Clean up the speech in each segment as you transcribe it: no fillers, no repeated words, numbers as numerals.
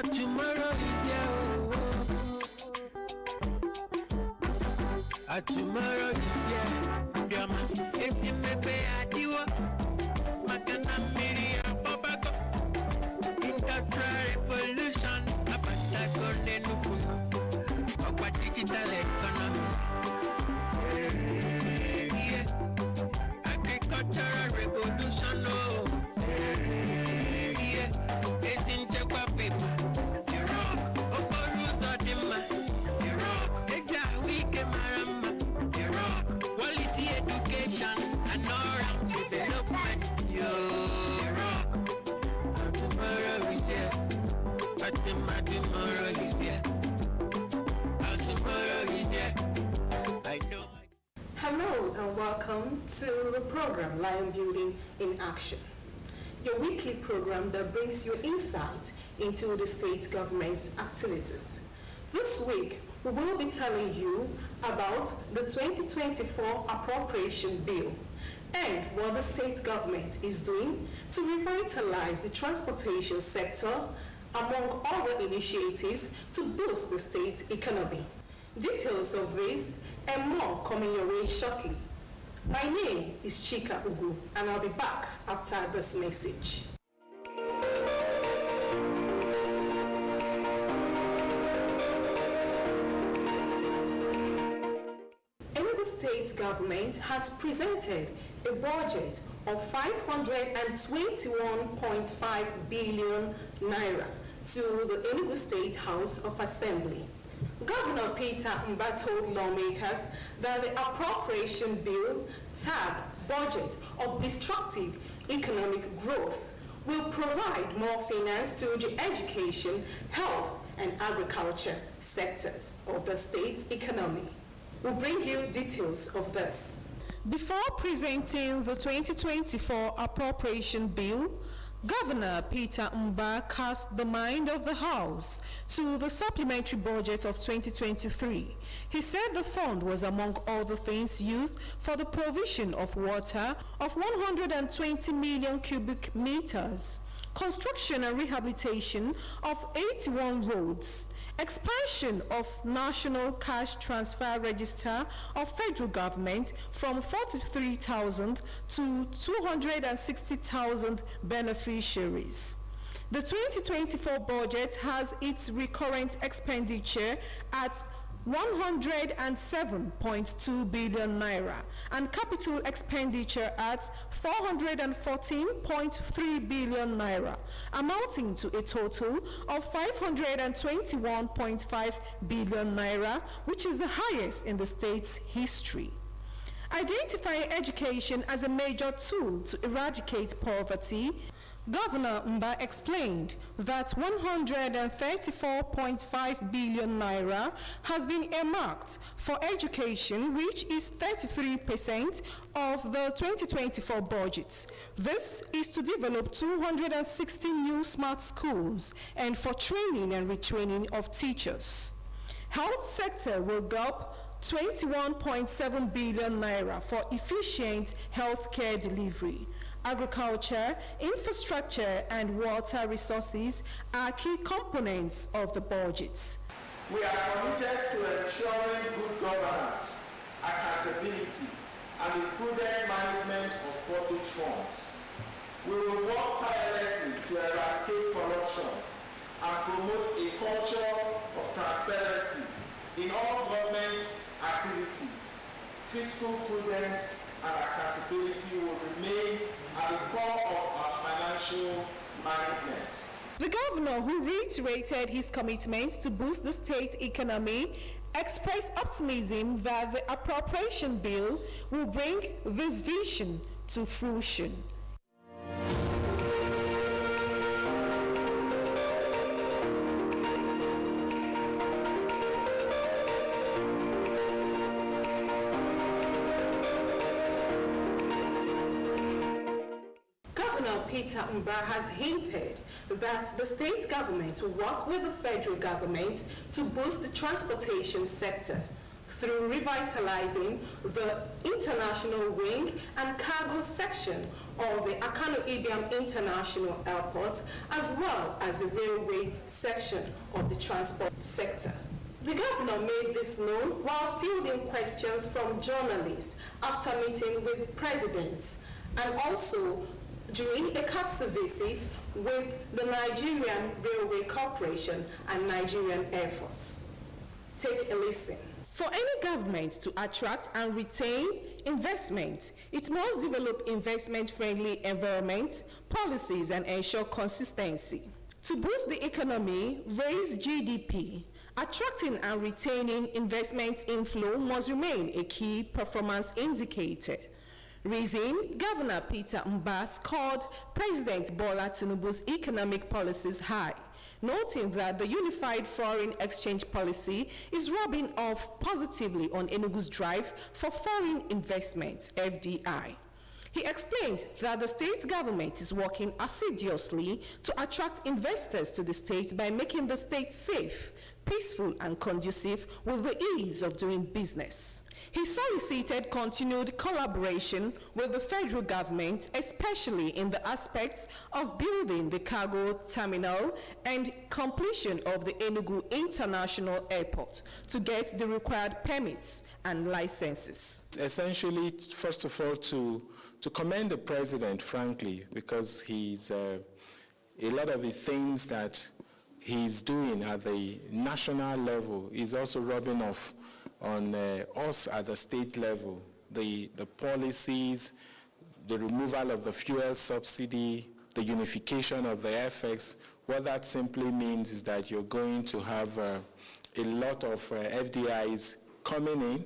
Our tomorrow is here. Our tomorrow is here. Diama, if you me pay adiwa, makana miri ababako. Industrial revolution, abata kone nukuno. Okwa digital economy. Yeah. Agricultural revolution, oh. Yeah. It's in Jaguar paper. The rock, Okoru's or the man. The rock, it's a weak marama. The rock, quality education and all-round development. Yo, the rock, our tomorrow is here. What's in my tomorrow is here. Our tomorrow is here. I know. Hello and welcome to the program Lion Building in Action, your weekly program that brings you insight into the state government's activities. This week, we will be telling you about the 2024 appropriation bill and what the state government is doing to revitalize the transportation sector, among other initiatives to boost the state's economy. Details of this and more coming your way shortly. My name is Chika Ugu, and I'll be back after this message. Enugu State Government has presented a budget of 521.5 billion naira to the Enugu State House of Assembly. Governor Peter Mba told lawmakers that the appropriation bill, tagged Budget of Destructive Economic Growth, will provide more finance to the education, health, and agriculture sectors of the state's economy. We'll bring you details of this. Before presenting the 2024 appropriation bill, Governor Peter Mba cast the mind of the House to the supplementary budget of 2023. He said the fund was among other things used for the provision of water of 120 million cubic meters, construction and rehabilitation of 81 roads, expansion of National Cash Transfer Register of Federal Government from 43,000 to 260,000 beneficiaries. The 2024 budget has its recurrent expenditure at 107.2 billion naira and capital expenditure at 414.3 billion naira, amounting to a total of 521.5 billion naira, which is the highest in the state's history. Identifying education as a major tool to eradicate poverty, Governor Mba explained that 134.5 billion naira has been earmarked for education, which is 33% of the 2024 budget. This is to develop 260 new smart schools and for training and retraining of teachers. Health sector will gulp 21.7 billion naira for efficient healthcare delivery. Agriculture, infrastructure, and water resources are key components of the budget. We are committed to ensuring good governance, accountability, and the prudent management of public funds. We will work tirelessly to eradicate corruption and promote a culture of transparency in all government activities. Fiscal prudence and accountability will remain at the core of our financial management. The governor, who reiterated his commitment to boost the state economy, expressed optimism that the appropriation bill will bring this vision to fruition. Peter Mba has hinted that the state government will work with the federal government to boost the transportation sector through revitalizing the international wing and cargo section of the Akano Ibiam International Airport, as well as the railway section of the transport sector. The governor made this known while fielding questions from journalists after meeting with presidents, and also during a courtesy visit with the Nigerian Railway Corporation and Nigerian Air Force. Take a listen. For any government to attract and retain investment, it must develop investment-friendly environment, policies, and ensure consistency. To boost the economy, raise GDP, attracting and retaining investment inflow must remain a key performance indicator. Reason, Governor Peter Mba scored President Bola Tinubu's economic policies high, noting that the unified foreign exchange policy is rubbing off positively on Enugu's drive for foreign investment, FDI. He explained that the state government is working assiduously to attract investors to the state by making the state safe, peaceful, and conducive with the ease of doing business. He solicited continued collaboration with the federal government, especially in the aspects of building the cargo terminal and completion of the Enugu International Airport to get the required permits and licenses. Essentially, first of all, to commend the president, frankly, because he's a lot of the things that he's doing at the national level is also rubbing off on us at the state level. The policies, the removal of the fuel subsidy, the unification of the FX, what that simply means is that you're going to have a lot of FDIs coming in,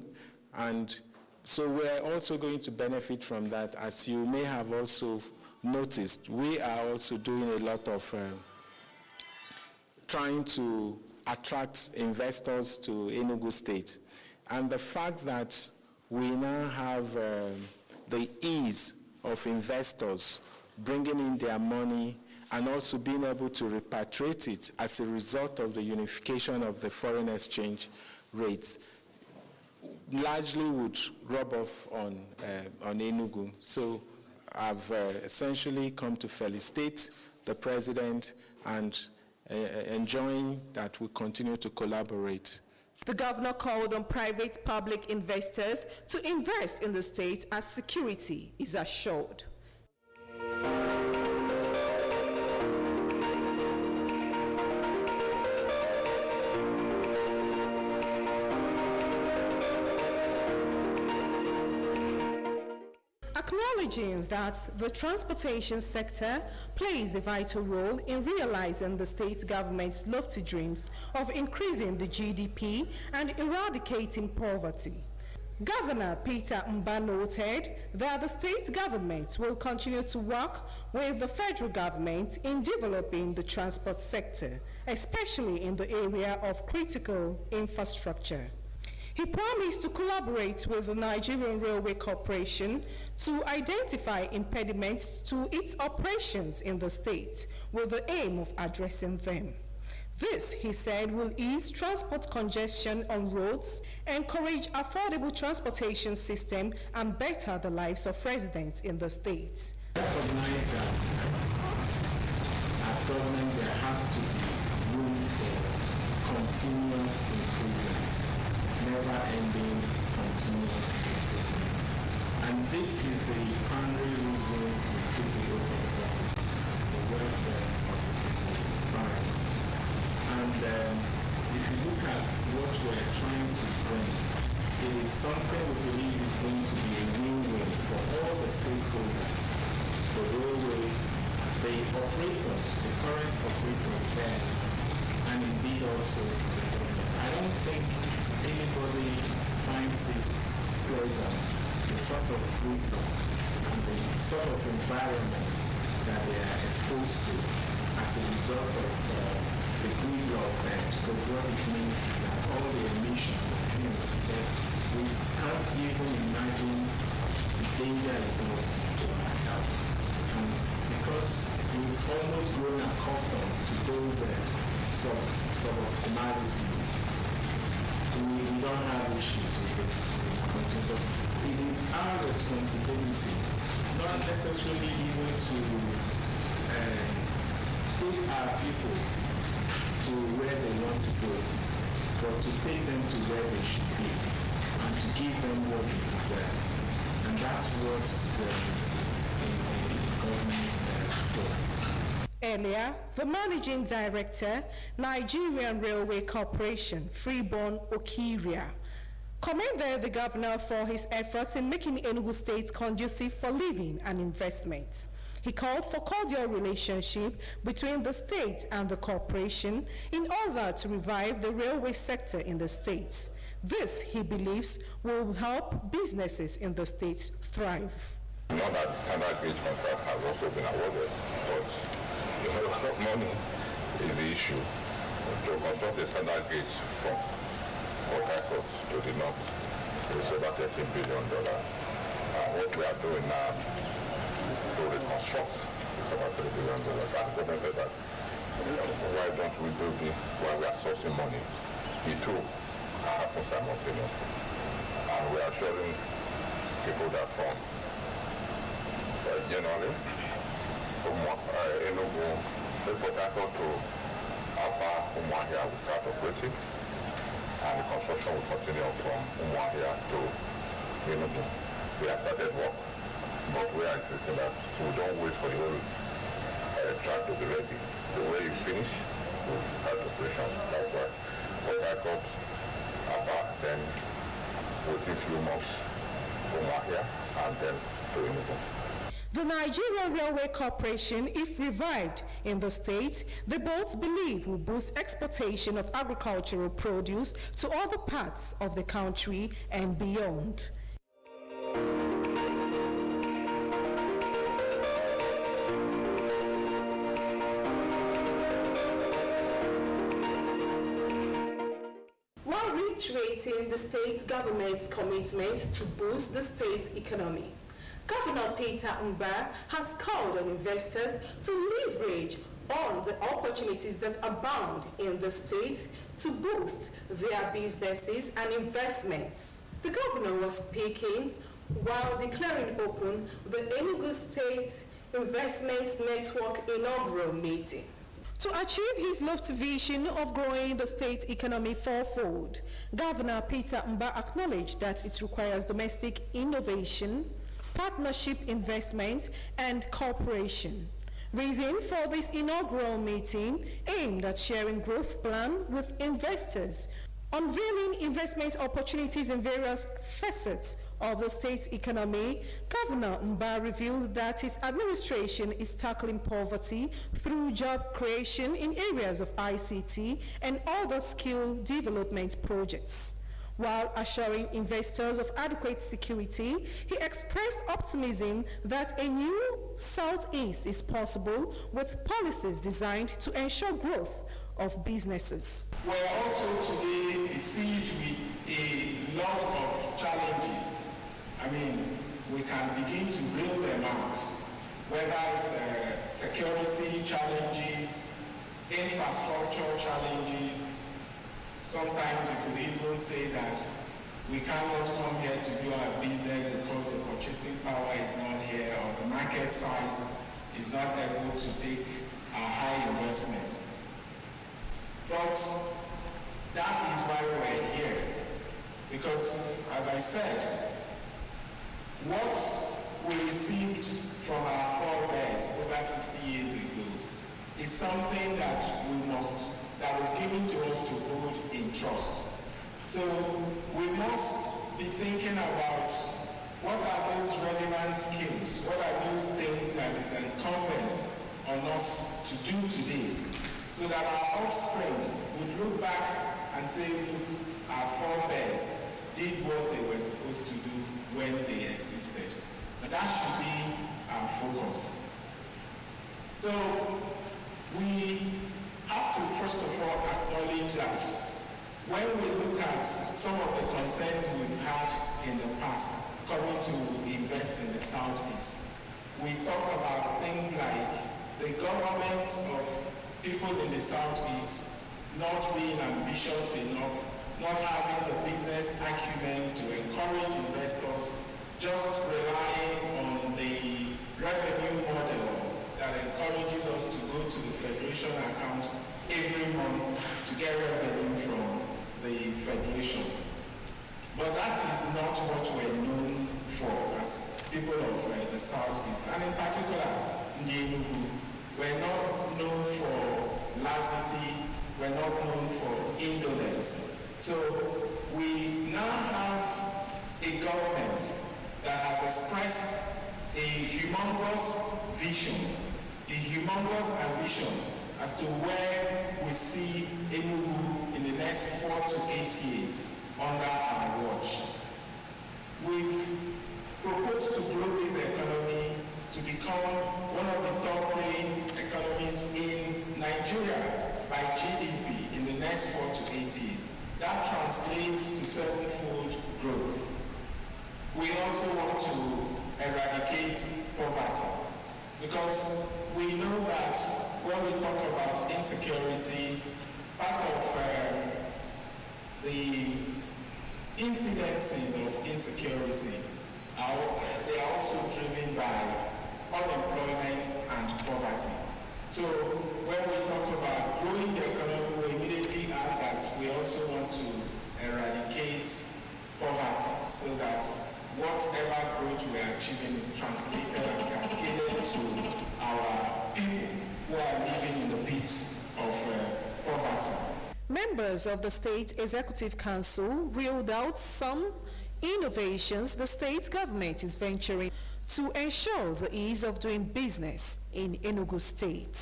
and so we're also going to benefit from that. As you may have also noticed, we are also doing a lot of trying to attract investors to Enugu State. And the fact that we now have the ease of investors bringing in their money and also being able to repatriate it as a result of the unification of the foreign exchange rates largely would rub off on Enugu. So I've essentially come to felicitate the president and enjoying that we continue to collaborate. The governor called on private-public investors to invest in the state as security is assured. Acknowledging that the transportation sector plays a vital role in realizing the state government's lofty dreams of increasing the GDP and eradicating poverty, Governor Peter Mba noted that the state government will continue to work with the federal government in developing the transport sector, especially in the area of critical infrastructure. He promised to collaborate with the Nigerian Railway Corporation to identify impediments to its operations in the state with the aim of addressing them. This, he said, will ease transport congestion on roads, encourage affordable transportation system, and better the lives of residents in the state. Recognize that as government there has to be room for continuous improvement, never-ending continuous improvement. And this is the primary reason we took the oath of office, the welfare of the people inspired. And if you look at what we're trying to bring, it is something we believe is going to be a win-win for all the stakeholders, the railway, the operators, the current operators there, and indeed also the government. I don't think anybody finds it pleasant, the sort of gridlock and the sort of environment that they are exposed to as a result of the gridlock there, because what it means is that all the emission of fumes there, we can't even imagine the danger it does to our health. And because we've almost grown accustomed to those suboptimalities, we don't have issues with it. But it is our responsibility not necessarily even to take our people to where they want to go, but to take them to where they should be and to give them what they deserve. And that's what the government is for. Earlier, the Managing Director, Nigerian Railway Corporation, Freeborn Okiria, commended the governor for his efforts in making Enugu State conducive for living and investment. He called for cordial relationship between the state and the corporation in order to revive the railway sector in the state. This, he believes, will help businesses in the state thrive. Not that the standard gauge contract has also been awarded, but money is the issue. To construct a standard gauge from Port Harcourt to the north is over $13 billion. What we are doing now to reconstruct is about $3 billion. And the government said that why don't we do this while we are sourcing money? It too happens simultaneously. And we are assuring people that from January, from Enugu, Port Harcourt to Aba, Umuahia will start operating, and the construction will continue from Umuahia to Enugu. We have started work, but we are insisting that we don't wait for the whole track to be ready. The way you finish, we'll start operations. That's why Port Harcourt, Aba, then within a few months, Umuahia, and then to Enugu. The Nigerian Railway Corporation, if revived in the state, the both believe will boost exportation of agricultural produce to other parts of the country and beyond. While reiterating the state government's commitment to boost the state's economy, Governor Peter Mba has called on investors to leverage on the opportunities that abound in the state to boost their businesses and investments. The governor was speaking while declaring open the Enugu State Investment Network inaugural meeting. To achieve his lofty vision of growing the state economy fourfold, Governor Peter Mba acknowledged that it requires domestic innovation, partnership investment, and cooperation. Reason for this inaugural meeting aimed at sharing growth plan with investors, unveiling investment opportunities in various facets of the state's economy. Governor Mba revealed that his administration is tackling poverty through job creation in areas of ICT and other skill development projects. While assuring investors of adequate security, he expressed optimism that a new Southeast is possible with policies designed to ensure growth of businesses. We're also today besieged with a lot of challenges. I mean, we can begin to reel them out, whether it's security challenges, infrastructure challenges. Sometimes you could even say that we cannot come here to do our business because the purchasing power is not here or the market size is not able to take a high investment. But that is why we're here. Because, as I said, what we received from our forebears over 60 years ago is something that was given to us to hold in trust. So we must be thinking about what are those relevant skills, what are those things that is incumbent on us to do today, so that our offspring would look back and say, look, our forebears did what they were supposed to do when they existed. But that should be our focus. So we have to first of all acknowledge that when we look at some of the concerns we've had in the past coming to invest in the Southeast, we talk about things like the government of people in the Southeast not being ambitious enough, not having the business acumen to encourage investors just relying on the revenue model that encourages us to go to the Federation account every month to get revenue from the Federation. But that is not what we're known for as people of the Southeast, and in particular, Enugu. We're not known for laxity, we're not known for indolence. So we now have a government that has expressed a humongous vision, a humongous ambition as to where we see Enugu in the next 4 to 8 years under our watch. We've proposed to grow this economy to become one of the top 3 economies in Nigeria by GDP in the next 4 to 8 years. That translates to 7-fold growth. We also want to eradicate poverty because we know that when we talk about insecurity, part of the incidences of insecurity they are also driven by unemployment and poverty. So when we talk about growing the economy, we immediately add that we also want to eradicate poverty so that whatever growth we are achieving is translated and cascaded to our people who are living in the pit of poverty. Members of the State Executive Council reeled out some innovations the state government is venturing to ensure the ease of doing business in Enugu State.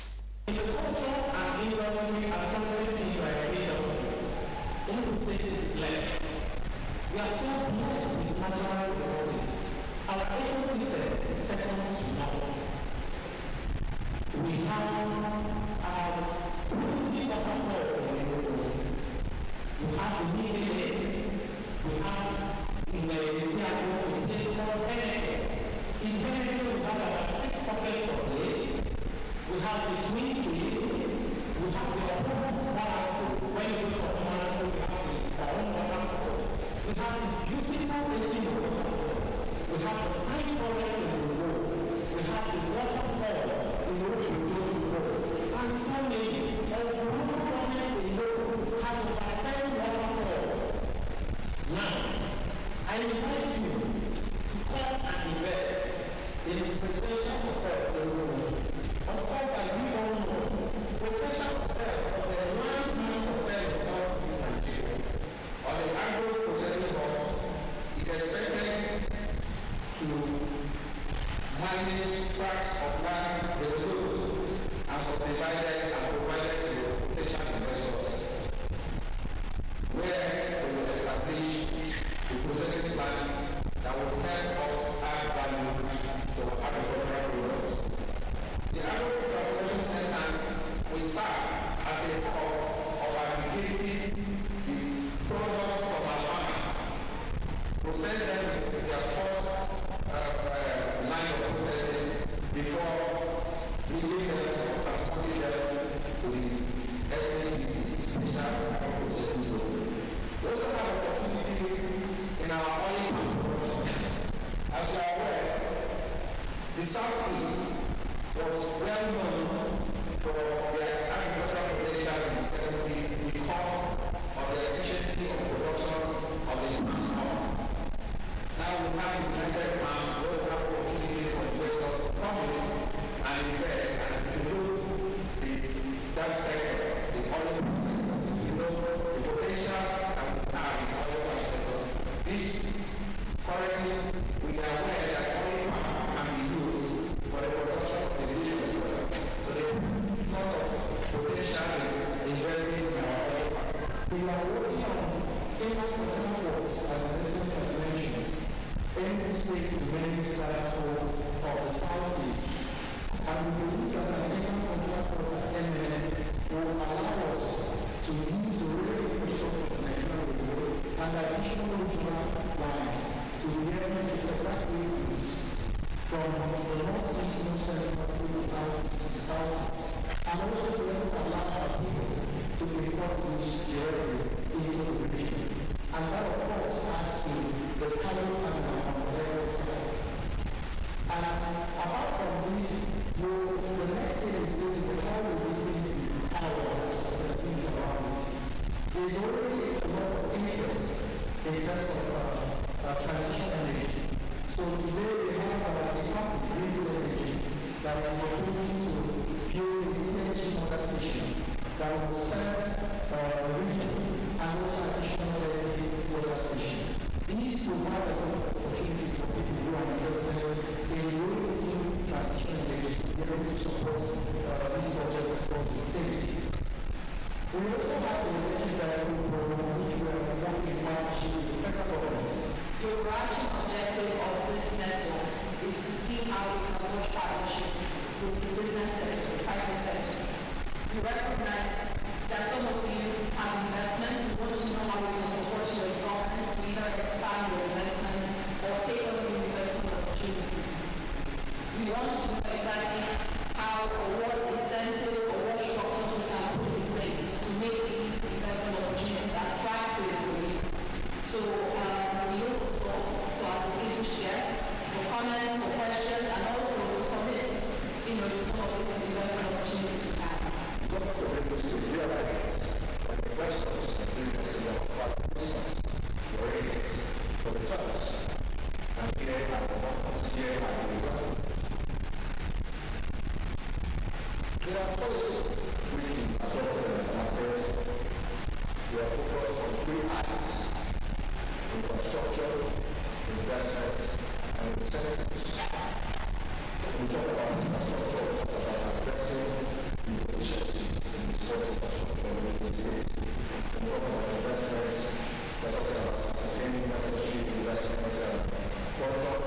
In the culture and industry and tourism industry, Enugu State is blessed. We are so blessed with natural resources. Our ecosystem is second to none. We have 20 waterfalls in Enugu. We have the Middle Lake. We have in the Enugu, in place called Enugu. In Enugu, we have about 6 pockets of lakes. We have the Twin Tree. We have the Omonaso. When you go to Omonaso, we have the own waterfall. We have the beautiful Enugu waterfall. We have the pine forest in the road. We have the waterfall in the road, and so many. Our local government in Enugu has over 10 waterfalls. Now, I invite you to come and invest in the Presidential Hotel in Enugu. Of course, as you all know, Presidential Hotel was a landmark hotel in Southeast Nigeria. On the agro-processing hub, it is expected to manage tracts of land developed and subdivided and provided to potential investors, where we will establish the processing plants that will help us add value to our agricultural products. The agro-transformation centers will serve as a hub of aggregating the products from our farmers, process them with their first line of processing before bringing them or transporting them to the SABC, special processing zone. We also have opportunities in our oil production. As you are aware, the Southeast was well known for their agricultural potential in the 70s because of the efficiency of production of the palm. Now we have the United Palm, where we have opportunities for investors to come in and invest and develop that sector, the oil sector, to know the potentials that we have in the oil sector. This currently, we are aware that oil palm can be used for the production of irrigation as well. So there is a lot of potential in investing in our oil palm. We are working on agricultural works, as Assistant has mentioned. Enugu State remains site home of the Southeast, and we believe that an agricultural port at MN will allow us to use the rail infrastructure of Nigeria and additional regional lines to be able to evacuate goods from the northeast and central to the southeast to the south, and also be able to allow our people to import goods directly into the region. And that, of course, adds to the carbon terminal on the areas There's already a lot of interest in terms of transition energy. So today we have a company, Renewable Energy, that is proposing to build a CNG motor station that will serve the region and also additional 30 water station. These provide a lot of opportunities for people who are interested in moving to transition energy to be able to support this project across the state. We also have the energy vehicle program, which we are working in partnership with the federal government. The overarching objective of this network is to see how we can forge partnerships with the business sector, the private sector. We recognize that some of you have investment. We want to know how we can support you as governments to either expand your investment or take on new investment opportunities. We want to know exactly how or what incentives or what structures we can put in place to make these investment opportunities attractive for you. So we look to our distinguished guests for comments, for questions, and also to commit, to some of these investment opportunities we have. One of the ways to realize that investors and businesses are fighting business, for returns, and here are the numbers, here are the results. There are policies which we adopted and adapted. We are focused on 3 I's: infrastructure, investment, and incentives. We talk about infrastructure, we talk about addressing the efficiencies in the sports infrastructure in the state. We talk about investments, we're talking about ascertaining necessary investment culture,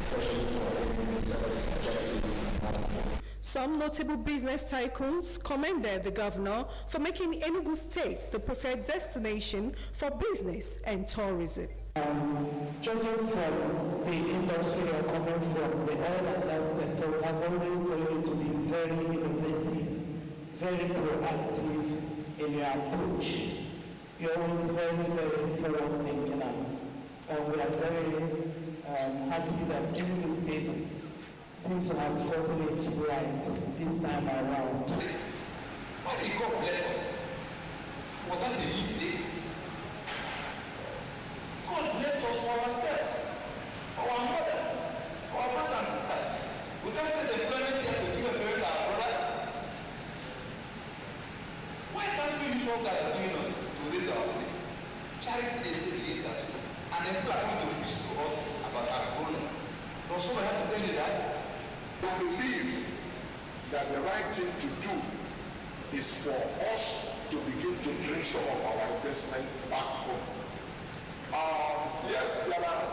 especially for attaining the service objectives and management. Some notable business tycoons commended the governor for making Enugu State the preferred destination for business and tourism. Judging from the industry or coming from the oil and gas sector, have always known to be very innovative, very proactive in your approach. You're always very, very forward thinking, and we are very happy that Enugu State seems to have gotten it right this time around. Why did God bless us? Was that the easy? God bless us for ourselves, for our mother, for our brothers and sisters. We can't get employment here to give employment to our brothers. Why can't we use what God has given us to raise our place? Charity is a place at all. And then people are going to preach to us about our growing. Don't somebody have to tell you that? I believe that the right thing to do is for us to begin to bring some of our investment back home. Yes, there are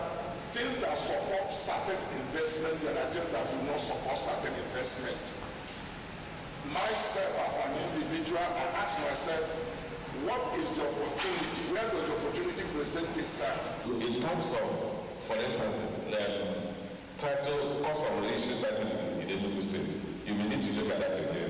things that support certain investment, there are things that do not support certain investment. Myself as an individual, I ask myself, what is the opportunity? Where does the opportunity present itself? In terms of, for instance, title, cost of relationship in Enugu State, you may need to look at that again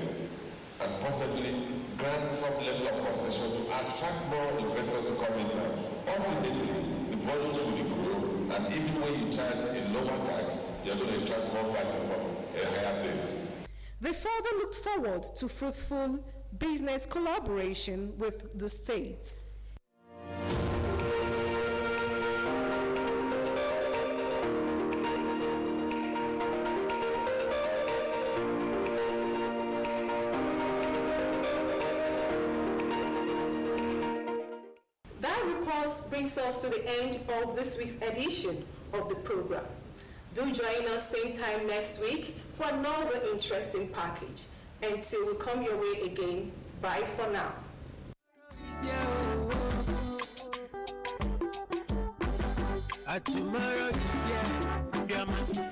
and possibly grant some level of concession to attract more investors to come in now. Ultimately, the volumes will grow, and even when you charge a lower tax, you're going to extract more value from a higher base. They further looked forward to fruitful business collaboration with the states. Brings us to the end of this week's edition of the program. Do join us same time next week for another interesting package. Until we come your way again, bye for now. Tomorrow is here.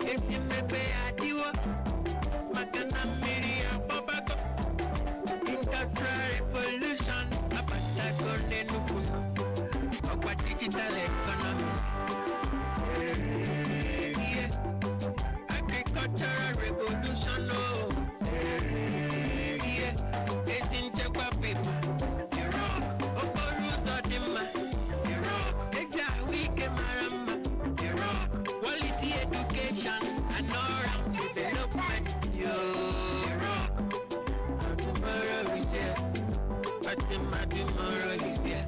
If you may pay a diwa, Makana Miria Babako, Industrial Revolution, Abata Enugu. Digital economy, agricultural revolution, it's in Japan people. Iraq, Okoru's Odima, Iraq, Exia Wike Marama, Iraq, quality education and all-round development, Iraq, tomorrow is here, but tomorrow is here.